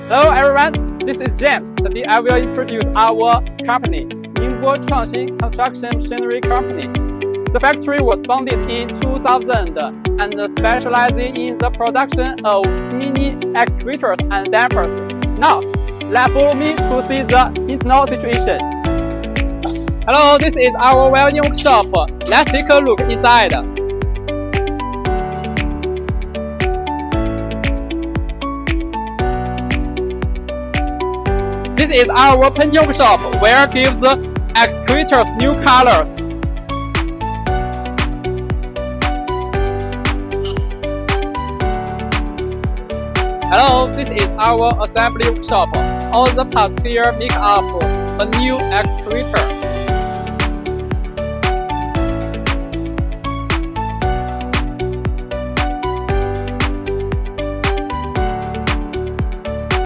Hello everyone, this is James. Today I will introduce our company, Ningbo Chuangxin Construction Machinery Company. The factory was founded in 2000 and specializing in the production of mini excavators and dampers. Now, let's follow me to see the internal situation. Hello, this is our welding workshop. Let's take a look inside. This is our painting workshop where we give the excavators new colors. Hello, this is our assembly workshop. All the parts here make up a new excavator.